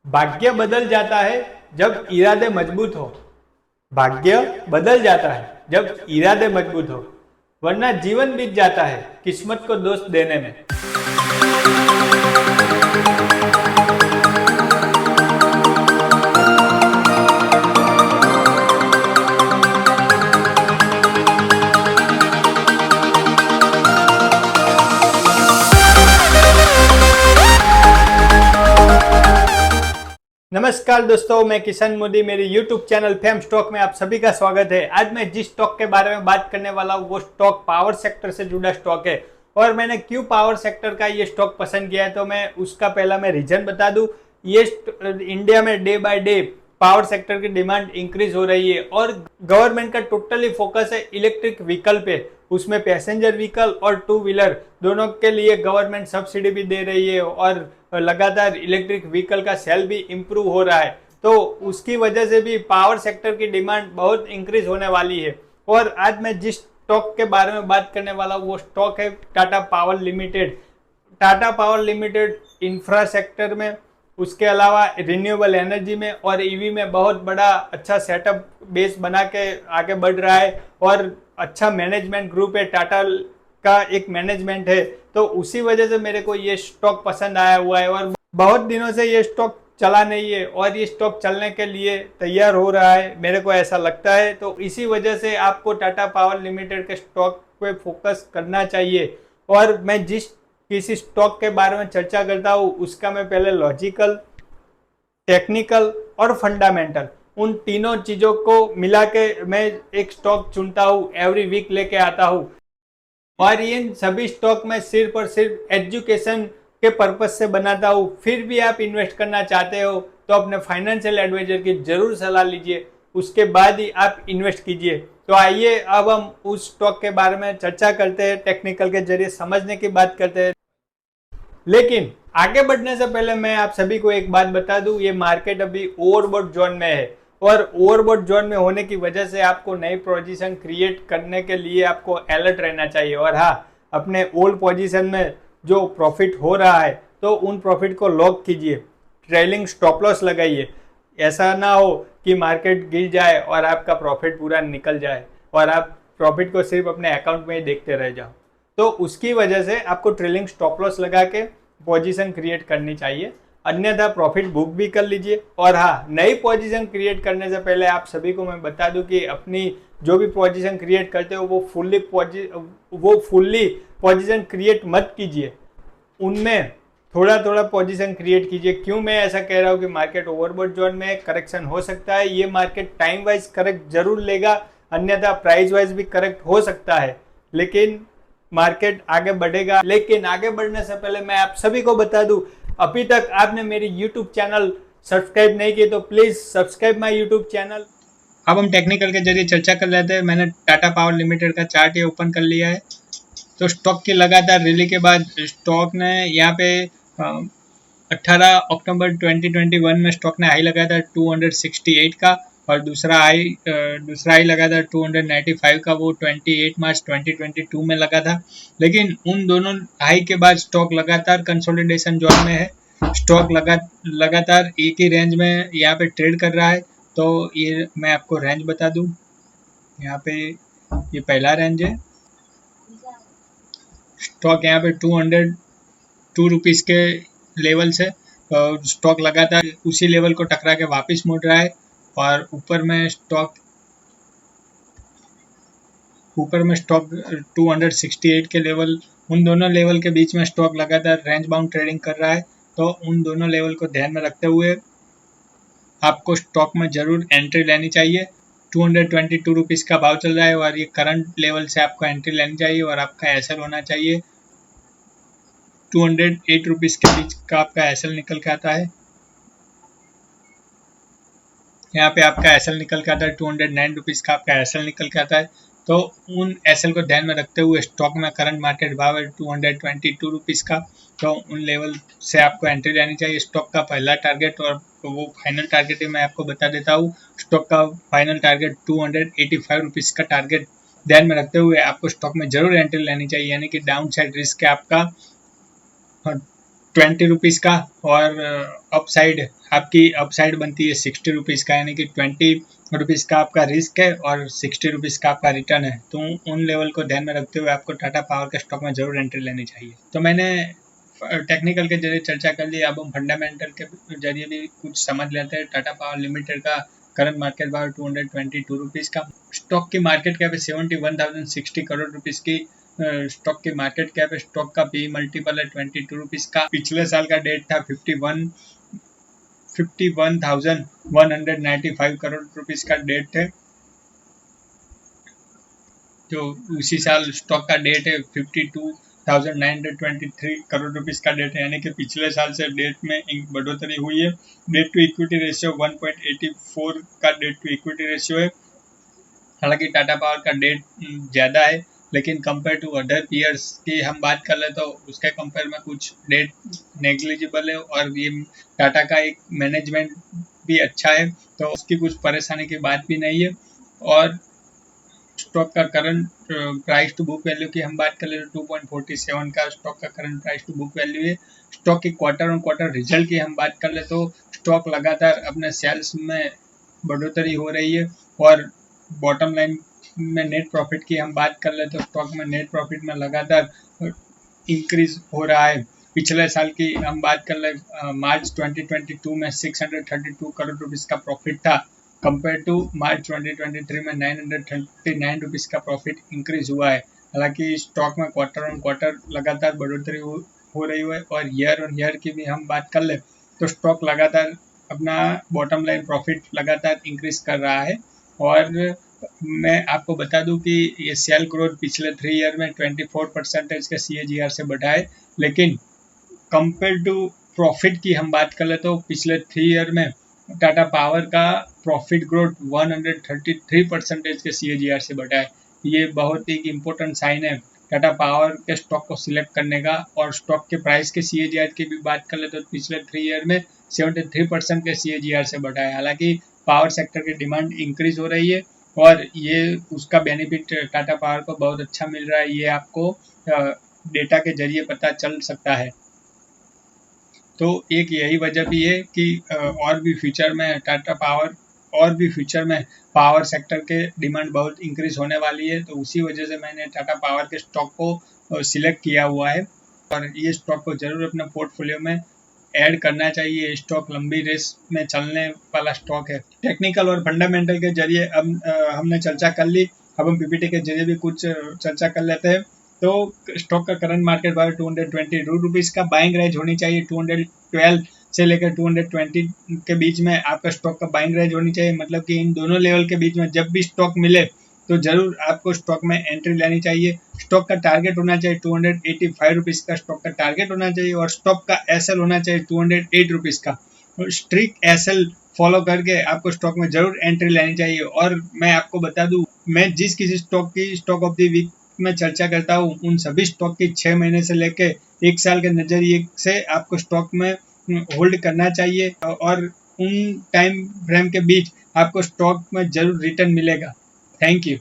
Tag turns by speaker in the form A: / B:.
A: भाग्य बदल जाता है जब इरादे मजबूत हो। भाग्य बदल जाता है जब इरादे मजबूत हो, वरना जीवन बीत जाता है किस्मत को दोष देने में। नमस्कार दोस्तों, मैं किशन मोदी, मेरे YouTube चैनल फेम स्टॉक में आप सभी का स्वागत है। आज मैं जिस स्टॉक के बारे में बात करने वाला हूँ वो स्टॉक पावर सेक्टर से जुड़ा स्टॉक है। और मैंने क्यों पावर सेक्टर का ये स्टॉक पसंद किया है तो मैं उसका पहला मैं रीजन बता दूं। ये इंडिया में day by day power sector की डिमांड इंक्रीज हो रही है और गवर्नमेंट का टोटली फोकस है इलेक्ट्रिक व्हीकल पे। उसमें पैसेंजर व्हीकल और टू व्हीलर दोनों के लिए गवर्नमेंट सब्सिडी भी दे रही है और लगातार इलेक्ट्रिक व्हीकल का सेल भी इम्प्रूव हो रहा है। तो उसकी वजह से भी पावर सेक्टर की डिमांड बहुत इंक्रीज होने वाली है। और आज मैं जिस स्टॉक के बारे में बात करने वाला हूँ वो स्टॉक है Tata power limited. Tata power limited infra sector में, उसके अलावा रिन्यूएबल एनर्जी में और ईवी में बहुत बड़ा अच्छा सेटअप बेस बना के आगे बढ़ रहा है और अच्छा मैनेजमेंट ग्रुप है, टाटा का एक मैनेजमेंट है। तो उसी वजह से मेरे को ये स्टॉक पसंद आया हुआ है और बहुत दिनों से ये स्टॉक चला नहीं है और ये स्टॉक चलने के लिए तैयार हो रहा है, मेरे को ऐसा लगता है। तो इसी वजह से आपको टाटा पावर लिमिटेड के स्टॉक पे फोकस करना चाहिए। और मैं जिस किसी स्टॉक के बारे में चर्चा करता हूँ उसका मैं पहले लॉजिकल, टेक्निकल और फंडामेंटल, उन तीनों चीजों को मिला के मैं एक स्टॉक चुनता हूँ, एवरी वीक लेके आता हूँ। और इन सभी स्टॉक में सिर्फ और सिर्फ एजुकेशन के पर्पज से बनाता हूँ। फिर भी आप इन्वेस्ट करना चाहते हो तो अपने फाइनेंशियल एडवाइजर की जरूर सलाह लीजिए, उसके बाद ही आप इन्वेस्ट कीजिए। तो आइए अब हम उस स्टॉक के बारे में चर्चा करते हैं, टेक्निकल के जरिए समझने की बात करते हैं। लेकिन आगे बढ़ने से पहले मैं आप सभी को एक बात बता दूं, ये मार्केट अभी ओवरबॉट जोन में है और ओवरबॉट जोन में होने की वजह से आपको नई पोजीशन क्रिएट करने के लिए आपको अलर्ट रहना चाहिए। और हाँ, अपने ओल्ड पोजीशन में जो प्रॉफिट हो रहा है तो उन प्रॉफिट को लॉक कीजिए, ट्रेलिंग स्टॉप लॉस लगाइए। ऐसा ना हो कि मार्केट गिर जाए और आपका प्रॉफिट पूरा निकल जाए और आप प्रॉफिट को सिर्फ अपने अकाउंट में ही देखते रह जाओ। तो उसकी वजह से आपको ट्रेलिंग स्टॉप लॉस लगा के पोजीशन क्रिएट करनी चाहिए, अन्यथा प्रॉफिट बुक भी कर लीजिए। और हाँ, नई पोजीशन क्रिएट करने से पहले आप सभी को मैं बता दूं कि अपनी जो भी पोजीशन क्रिएट करते हो वो फुल्ली पोजीशन क्रिएट मत कीजिए, उनमें थोड़ा थोड़ा पोजीशन क्रिएट कीजिए। क्यों मैं ऐसा कह रहा हूँ कि मार्केट ओवरबॉट जोन में करेक्शन हो सकता है, ये मार्केट टाइम वाइज करेक्ट जरूर लेगा, अन्यथा प्राइस वाइज भी करेक्ट हो सकता है, लेकिन मार्केट आगे बढ़ेगा। लेकिन आगे बढ़ने से पहले मैं आप सभी को बता दूं, अभी तक आपने मेरी YouTube चैनल सब्सक्राइब नहीं किए तो please subscribe my YouTube channel. अब हम टेक्निकल के जरिए चर्चा कर लेते हैं। मैंने टाटा पावर लिमिटेड का चार्ट ये ओपन कर लिया है। तो स्टॉक की लगातार रैली के बाद स्टॉक ने यहाँ पे 18 अक्टूबर 2021 में स्टॉक ने हाई लगाया था 268 का और दूसरा हाई लगा था 295 का, वो 28 मार्च 2022 में लगा था। लेकिन उन दोनों हाई के बाद स्टॉक लगातार कंसोलिडेशन जोन में है। स्टॉक लगातार एक ही रेंज में यहाँ पे ट्रेड कर रहा है। तो ये मैं आपको रेंज बता दूं, यहाँ पे ये पहला रेंज है। स्टॉक यहाँ पे 202 रुपीज़ के लेवल से स्टॉक लगातार उसी लेवल को टकरा के वापस मुड़ रहा है और ऊपर में स्टॉक 268 के लेवल, उन दोनों लेवल के बीच में स्टॉक लगातार रेंज बाउंड ट्रेडिंग कर रहा है। तो उन दोनों लेवल को ध्यान में रखते हुए आपको स्टॉक में जरूर एंट्री लेनी चाहिए। 222 रुपीज़ का भाव चल रहा है और ये करंट लेवल से आपको एंट्री लेनी चाहिए और आपका एसएल होना चाहिए 208 रुपीज़ के बीच का आपका एसएल निकल के आता है। यहाँ पे आपका एसएल निकल के आता है 209 रुपीज़ का आपका एसएल निकल के आता है। तो उन एसएल को ध्यान में रखते हुए स्टॉक में करंट मार्केट भाव है 222 रुपीज़ का, तो उन लेवल से आपको एंट्री लेनी चाहिए। स्टॉक का पहला टारगेट और वो फाइनल टारगेट मैं आपको बता देता हूँ। स्टॉक का फाइनल टारगेट 285 रुपीज़ का टारगेट ध्यान में रखते हुए आपको स्टॉक में जरूर एंट्री लेनी चाहिए, यानी कि डाउन साइड रिस्क है आपका
B: ₹20 का, और अपसाइड आपकी अपसाइड बनती है ₹60 का, यानी कि ₹20 का आपका रिस्क है और ₹60 का आपका रिटर्न है। तो उन लेवल को ध्यान में रखते हुए आपको टाटा पावर के स्टॉक में जरूर एंट्री लेनी चाहिए। तो मैंने टेक्निकल के जरिए चर्चा कर ली, अब हम फंडामेंटल के जरिए भी कुछ समझ लेते हैं। टाटा पावर लिमिटेड का करंट मार्केट भाव ₹222 का, स्टॉक की मार्केट कैप है 71,060 करोड़ रुपीस की, स्टॉक की मार्केट कैप है, स्टॉक का पी मल्टीपल है ₹22 का, पिछले साल का डेट था 51,195 करोड़ रुपीस का डेट है, जो उसी साल स्टॉक का डेट है 52,923 करोड़ रुपीस का डेट है, यानी कि पिछले साल से डेट में बढ़ोतरी हुई है। डेट टू इक्विटी रेशियो 1.84 का डेट टू इक्विटी रेशियो है। हालांकि टाटा पावर का डेट ज़्यादा है, लेकिन कंपेयर टू अदर पीयर्स की हम बात कर ले तो उसके कंपेयर में कुछ डेट नेग्लिजिबल है, और ये टाटा का एक मैनेजमेंट भी अच्छा है, तो उसकी कुछ परेशानी की बात भी नहीं है। और स्टॉक का current price to book value की हम बात कर ले तो 2.47 का स्टॉक का current price to book value है। स्टॉक की क्वार्टर ऑन क्वार्टर रिजल्ट की हम बात कर ले तो स्टॉक लगातार अपने सेल्स में बढ़ोतरी हो रही है, और बॉटम लाइन में नेट प्रॉफिट की हम बात कर ले तो स्टॉक में नेट प्रॉफिट में लगातार इंक्रीज हो रहा है। पिछले साल की हम बात कर ले मार्च 2022 में 632 करोड़ रुपीस का प्रॉफिट था, कंपेयर टू मार्च 2023 में 939 रुपीस का प्रॉफिट इंक्रीज हुआ है। हालांकि स्टॉक में क्वार्टर ऑन क्वार्टर लगातार बढ़ोतरी हो रही है, और ईयर ऑन ईयर की भी हम बात कर ले तो स्टॉक लगातार अपना बॉटम लाइन प्रॉफिट लगातार इंक्रीज कर रहा है। और मैं आपको बता दूं कि ये सेल ग्रोथ पिछले 3 ईयर में 24% के CAGR से बढ़ा है, लेकिन कंपेयर टू प्रॉफिट की हम बात कर ले तो पिछले 3 ईयर में टाटा पावर का प्रॉफिट ग्रोथ 133% के CAGR से बढ़ा है। ये बहुत ही इम्पोर्टेंट साइन है टाटा पावर के स्टॉक को सिलेक्ट करने का। और स्टॉक के प्राइस के CAGR की भी बात कर ले तो पिछले 3 ईयर में 73% के CAGR से बढ़ा है। हालांकि पावर सेक्टर की डिमांड इंक्रीज हो रही है, और ये उसका बेनिफिट टाटा पावर को बहुत अच्छा मिल रहा है, ये आपको डेटा के जरिए पता चल सकता है। तो एक यही वजह भी है कि और भी फ्यूचर में टाटा पावर और भी फ्यूचर में पावर सेक्टर के डिमांड बहुत इंक्रीज होने वाली है, तो उसी वजह से मैंने टाटा पावर के स्टॉक को सिलेक्ट किया हुआ है, और ये स्टॉक को जरूर अपने पोर्टफोलियो में ऐड करना चाहिए। स्टॉक लंबी रेस में चलने वाला स्टॉक है। टेक्निकल और फंडामेंटल के जरिए अब हमने चर्चा कर ली, अब हम PPT के जरिए भी कुछ चर्चा कर लेते हैं। तो स्टॉक का करंट मार्केट वैल्यू 222 रुपीस का, बाइंग रेंज होनी चाहिए 212 से लेकर 220 के बीच में आपका स्टॉक का बाइंग रेंज होनी चाहिए। मतलब कि इन दोनों लेवल के बीच में जब भी स्टॉक मिले तो जरूर आपको स्टॉक में एंट्री लेनी चाहिए। स्टॉक का टारगेट होना चाहिए 285 रुपीस का स्टॉक का टारगेट होना चाहिए, और स्टॉक का SL होना चाहिए 208 रुपीस का। स्ट्रिक्ट SL फॉलो करके आपको स्टॉक में जरूर एंट्री लेनी चाहिए। और मैं आपको बता दूं, मैं जिस किसी स्टॉक की स्टॉक ऑफ द वीक में चर्चा करता हूँ, उन सभी स्टॉक की 6 महीने से लेके 1 साल के नजरिए से आपको स्टॉक में होल्ड करना चाहिए, और उन टाइम फ्रेम के बीच आपको स्टॉक में जरूर रिटर्न मिलेगा। Thank you.